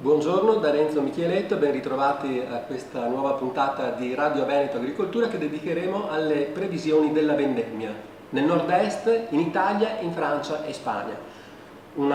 Buongiorno da Renzo Micheletto, ben ritrovati a questa nuova puntata di Radio Veneto Agricoltura che dedicheremo alle previsioni della vendemmia nel nord-est, in Italia, in Francia e Spagna. Un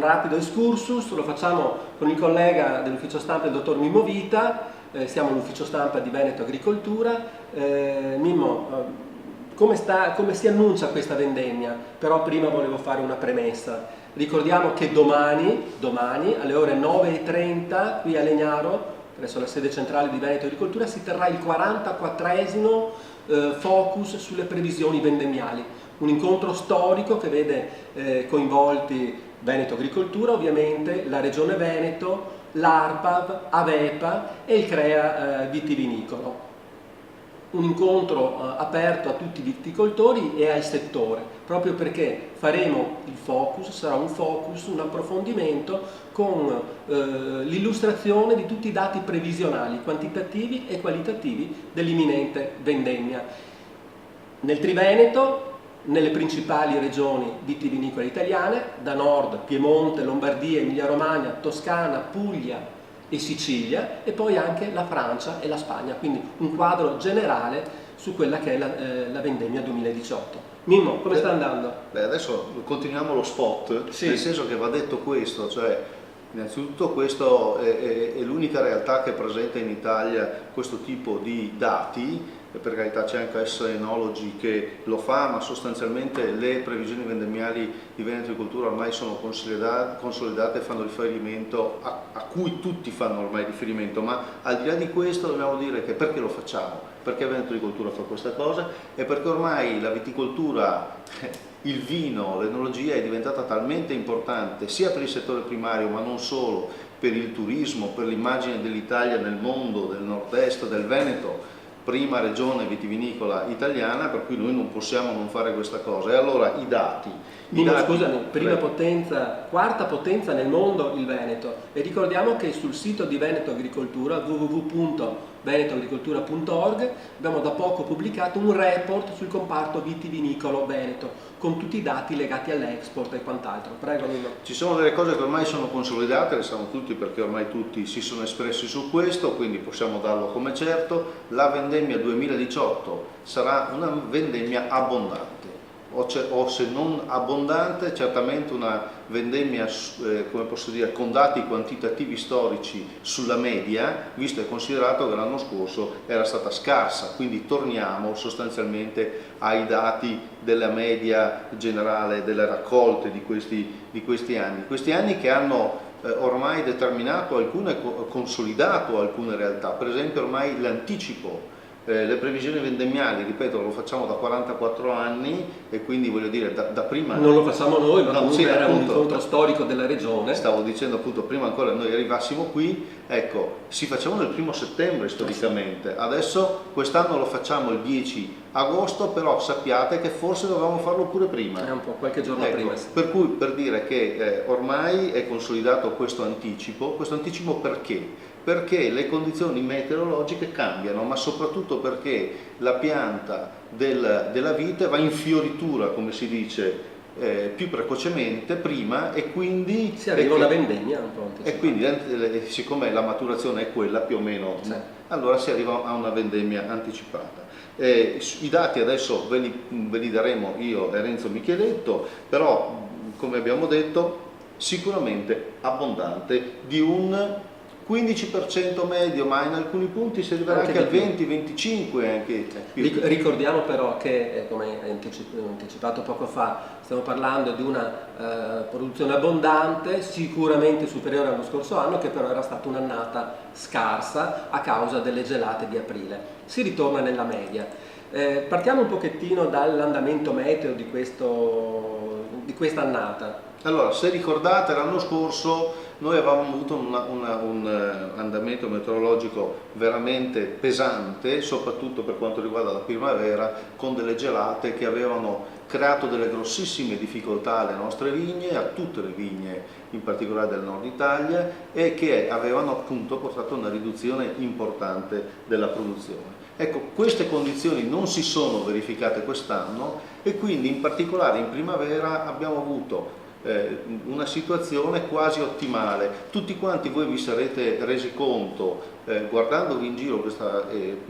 rapido excursus, lo facciamo con il collega dell'ufficio stampa, il dottor Mimmo Vita. Siamo all'ufficio stampa di Veneto Agricoltura. Mimmo, come si annuncia questa vendemmia? Però prima volevo fare una premessa. Ricordiamo che domani alle ore 9:30 qui a Legnaro, presso la sede centrale di Veneto Agricoltura, si terrà il 44esimo focus sulle previsioni vendemmiali. Un incontro storico che vede coinvolti Veneto Agricoltura, ovviamente, la Regione Veneto, l'ARPAV, AVEPA e il CREA Vitivinicolo. Un incontro aperto a tutti i viticoltori e al settore, proprio perché faremo il focus, sarà un focus, un approfondimento con l'illustrazione di tutti i dati previsionali, quantitativi e qualitativi dell'imminente vendemmia. Nel Triveneto, nelle principali regioni vitivinicole italiane, da nord Piemonte, Lombardia, Emilia-Romagna, Toscana, Puglia e Sicilia, e poi anche la Francia e la Spagna, quindi un quadro generale su quella che è la vendemmia 2018. Mimmo, come sta andando? Adesso continuiamo lo spot, sì. Nel senso che va detto questo, cioè innanzitutto questo è l'unica realtà che presenta in Italia questo tipo di dati. Per carità c'è anche Enology che lo fa, ma sostanzialmente le previsioni vendemmiali di Veneto Agricoltura ormai sono consolidate e fanno riferimento a cui tutti fanno ormai riferimento, ma al di là di questo dobbiamo dire che perché lo facciamo? Perché Veneto Agricoltura fa questa cosa? E perché ormai la viticoltura, il vino, l'enologia è diventata talmente importante sia per il settore primario ma non solo, per il turismo, per l'immagine dell'Italia nel mondo, del nord-est, del Veneto, prima regione vitivinicola italiana, per cui noi non possiamo non fare questa cosa. E allora i dati. Scusami, prima potenza, quarta potenza nel mondo il Veneto, e ricordiamo che sul sito di Veneto Agricoltura, www.venetoagricoltura.org, abbiamo da poco pubblicato un report sul comparto vitivinicolo veneto, con tutti i dati legati all'export e quant'altro. Prego, Nino. Ci sono delle cose che ormai sono consolidate, le sanno tutti perché ormai tutti si sono espressi su questo, quindi possiamo darlo come certo. La vendemmia 2018 sarà una vendemmia abbondante, o se non abbondante, certamente una vendemmia, come posso dire, con dati quantitativi storici sulla media, visto e considerato che l'anno scorso era stata scarsa, quindi torniamo sostanzialmente ai dati della media generale delle raccolte di questi anni che hanno ormai determinato consolidato alcune realtà. Per esempio ormai l'anticipo, le previsioni vendemmiali, ripeto, lo facciamo da 44 anni e quindi voglio dire da prima. Non lo facciamo noi, ma comunque sì, era appunto, un incontro storico della regione. Stavo dicendo appunto, prima ancora noi arrivassimo qui, ecco, si facevano il 1° settembre storicamente, adesso quest'anno lo facciamo il 10 agosto, però sappiate che forse dovevamo farlo pure prima. È un po' qualche giorno prima. Sì. Per cui, per dire che ormai è consolidato questo anticipo perché? Perché le condizioni meteorologiche cambiano, ma soprattutto perché la pianta della vite va in fioritura, come si dice, più precocemente prima, e quindi si arriva alla vendemmia un po'. E quindi siccome la maturazione è quella più o meno, sì, allora si arriva a una vendemmia anticipata. I dati adesso ve li daremo io e Renzo Micheletto, però come abbiamo detto sicuramente abbondante, di un 15% medio, ma in alcuni punti si arriverà anche al 20-25%. Anche Ricordiamo però che, come anticipato poco fa, stiamo parlando di una produzione abbondante, sicuramente superiore allo scorso anno, che però era stata un'annata scarsa a causa delle gelate di aprile. Si ritorna nella media. Partiamo un pochettino dall'andamento meteo di questa annata. Allora, se ricordate, l'anno scorso noi avevamo avuto un andamento meteorologico veramente pesante, soprattutto per quanto riguarda la primavera, con delle gelate che avevano creato delle grossissime difficoltà alle nostre vigne, a tutte le vigne, in particolare del nord Italia, e che avevano appunto portato a una riduzione importante della produzione. Ecco, queste condizioni non si sono verificate quest'anno e quindi in particolare in primavera abbiamo avuto una situazione quasi ottimale. Tutti quanti voi vi sarete resi conto, guardandovi in giro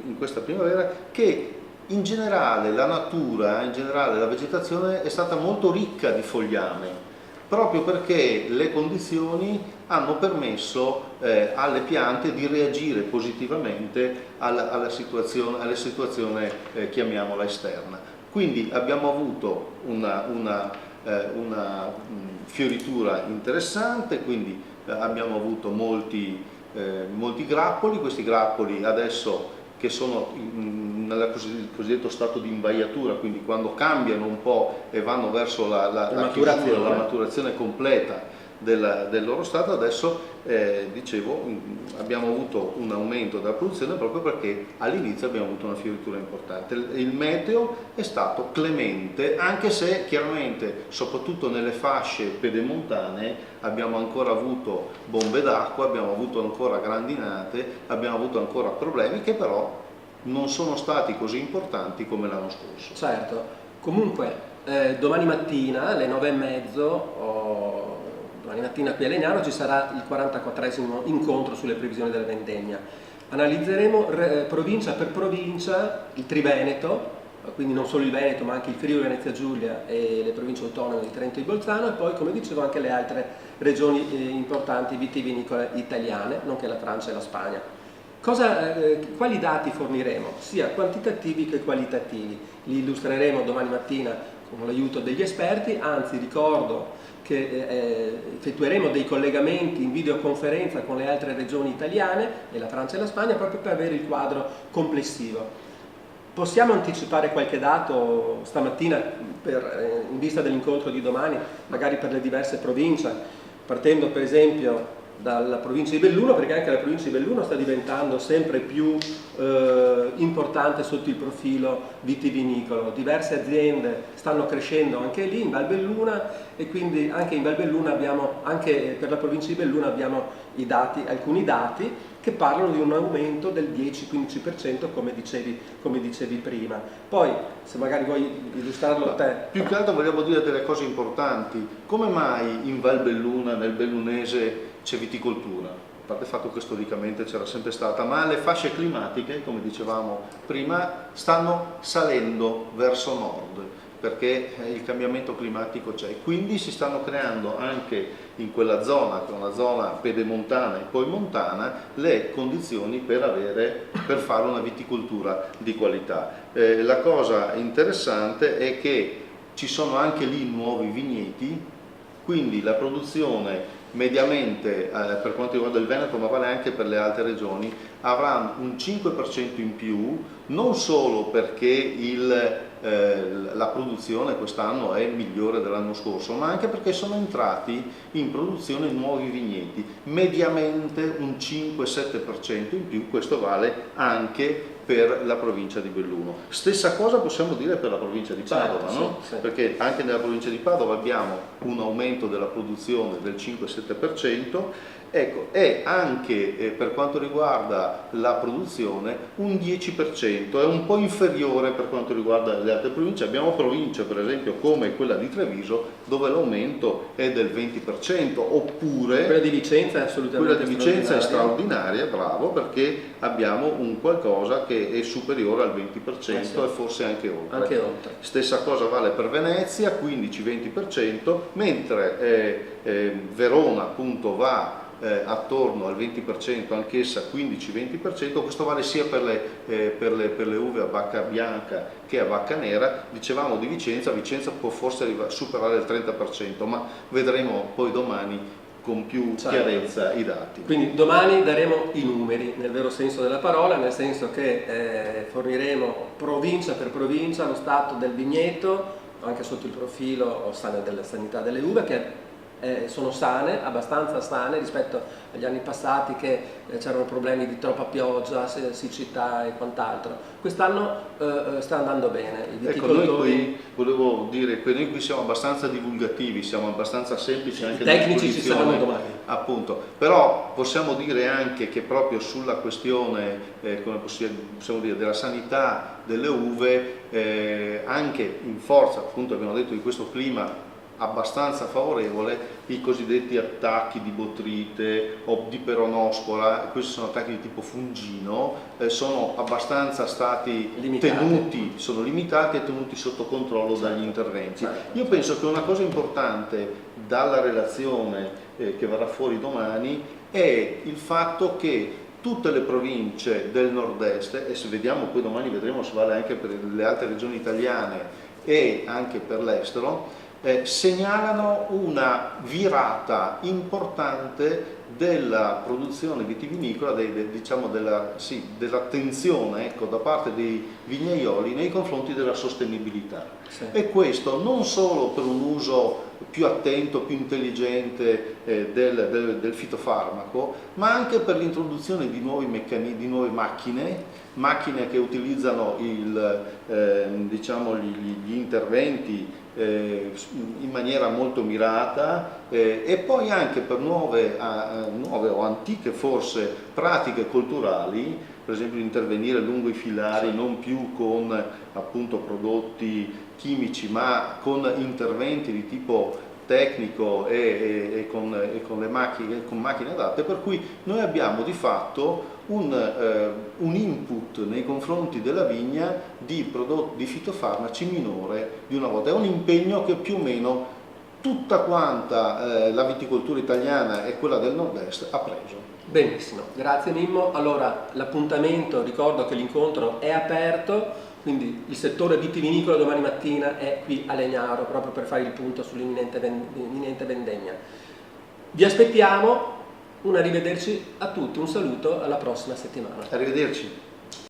in questa primavera, che in generale la natura, in generale la vegetazione è stata molto ricca di fogliame, proprio perché le condizioni hanno permesso alle piante di reagire positivamente alla situazione chiamiamola esterna. Quindi abbiamo avuto una fioritura interessante, quindi abbiamo avuto molti grappoli. Questi grappoli adesso, che sono nel cosiddetto stato di invaiatura, quindi quando cambiano un po' e vanno verso la maturazione completa del loro stato, adesso dicevo, abbiamo avuto un aumento della produzione proprio perché all'inizio abbiamo avuto una fioritura importante. Il meteo è stato clemente, anche se chiaramente soprattutto nelle fasce pedemontane abbiamo ancora avuto bombe d'acqua, abbiamo avuto ancora grandinate, abbiamo avuto ancora problemi che però non sono stati così importanti come l'anno scorso. Certo, comunque domani mattina alle 9:30 domani mattina qui a Legnano ci sarà il 44esimo incontro sulle previsioni della vendemmia. Analizzeremo provincia per provincia il Triveneto, quindi non solo il Veneto ma anche il Friuli Venezia Giulia e le province autonome di Trento e Bolzano, e poi, come dicevo, anche le altre regioni importanti vitivinicole italiane, nonché la Francia e la Spagna. Quali dati forniremo? Sia quantitativi che qualitativi. Li illustreremo domani mattina con l'aiuto degli esperti, anzi ricordo che effettueremo dei collegamenti in videoconferenza con le altre regioni italiane e la Francia e la Spagna proprio per avere il quadro complessivo. Possiamo anticipare qualche dato stamattina in vista dell'incontro di domani, magari per le diverse province, partendo per esempio dalla provincia di Belluno, perché anche la provincia di Belluno sta diventando sempre più importante sotto il profilo vitivinicolo. Diverse aziende stanno crescendo anche lì in Val Belluna, e quindi anche in Val Belluna anche per la provincia di Belluno abbiamo alcuni dati che parlano di un aumento del 10-15% come dicevi prima. Poi, se magari vuoi illustrarlo te. Più che altro vogliamo dire delle cose importanti. Come mai in Val Belluna, nel bellunese, c'è viticoltura? A parte il fatto che storicamente c'era sempre stata, ma le fasce climatiche, come dicevamo prima, stanno salendo verso nord, perché il cambiamento climatico c'è, quindi si stanno creando anche in quella zona, che è una zona pedemontana e poi montana, le condizioni per fare una viticoltura di qualità. La cosa interessante è che ci sono anche lì nuovi vigneti, quindi la produzione mediamente per quanto riguarda il Veneto, ma vale anche per le altre regioni, avrà un 5% in più, non solo perché la produzione quest'anno è migliore dell'anno scorso, ma anche perché sono entrati in produzione nuovi vigneti, mediamente un 5-7% in più. Questo vale anche per la provincia di Belluno. Stessa cosa possiamo dire per la provincia di Padova, certo, no? Sì. Perché anche nella provincia di Padova abbiamo un aumento della produzione del 5-7%, ecco, e anche per quanto riguarda la produzione un 10%, è un po' inferiore per quanto riguarda le altre province. Abbiamo province per esempio come quella di Treviso dove l'aumento è del 20%, oppure quella di Vicenza è assolutamente straordinaria, bravo, perché abbiamo un qualcosa che è superiore al 20% sì. E forse anche oltre. Stessa cosa vale per Venezia, 15-20%, mentre Verona appunto va attorno al 20%, anch'essa 15-20%. Questo vale sia per le uve a bacca bianca che a bacca nera. Dicevamo di Vicenza può forse superare il 30%, ma vedremo poi domani con più chiarezza i dati. Quindi domani daremo i numeri nel vero senso della parola, nel senso che forniremo provincia per provincia lo stato del vigneto, anche sotto il profilo della sanità delle uve, che sono sane, abbastanza sane rispetto agli anni passati che c'erano problemi di troppa pioggia, siccità e quant'altro. Quest'anno sta andando bene. I viticoltori... Ecco, noi qui volevo dire che noi qui siamo abbastanza divulgativi, siamo abbastanza semplici anche nella tecnici ci saranno domani. Appunto, però possiamo dire anche che proprio sulla questione come possiamo dire, della sanità delle uve, anche in forza, appunto abbiamo detto, di questo clima abbastanza favorevole, i cosiddetti attacchi di botryte o di peronospora, questi sono attacchi di tipo fungino, sono abbastanza stati sono limitati e tenuti sotto controllo dagli interventi. Io penso che una cosa importante dalla relazione che verrà fuori domani è il fatto che tutte le province del nord-est, e se vediamo poi domani vedremo se vale anche per le altre regioni italiane e anche per l'estero, segnalano una virata importante della produzione vitivinicola, diciamo dell'attenzione da parte dei vignaioli nei confronti della sostenibilità. Sì. E questo non solo per un uso più attento, più intelligente del fitofarmaco, ma anche per l'introduzione di nuovi meccanismi, di nuove macchine che utilizzano diciamo, gli interventi in maniera molto mirata, e poi anche per nuove o antiche forse pratiche culturali, per esempio intervenire lungo i filari non più con appunto prodotti chimici ma con interventi di tipo tecnico e con macchine adatte, per cui noi abbiamo di fatto un input nei confronti della vigna di fitofarmaci minore di una volta. È un impegno che più o meno tutta quanta la viticoltura italiana e quella del nord-est ha preso. Benissimo, grazie Mimmo. Allora l'appuntamento, ricordo che l'incontro è aperto, quindi il settore vitivinicolo domani mattina è qui a Legnaro proprio per fare il punto sull'imminente vendemmia. Vi aspettiamo, un arrivederci a tutti, un saluto, alla prossima settimana. Arrivederci.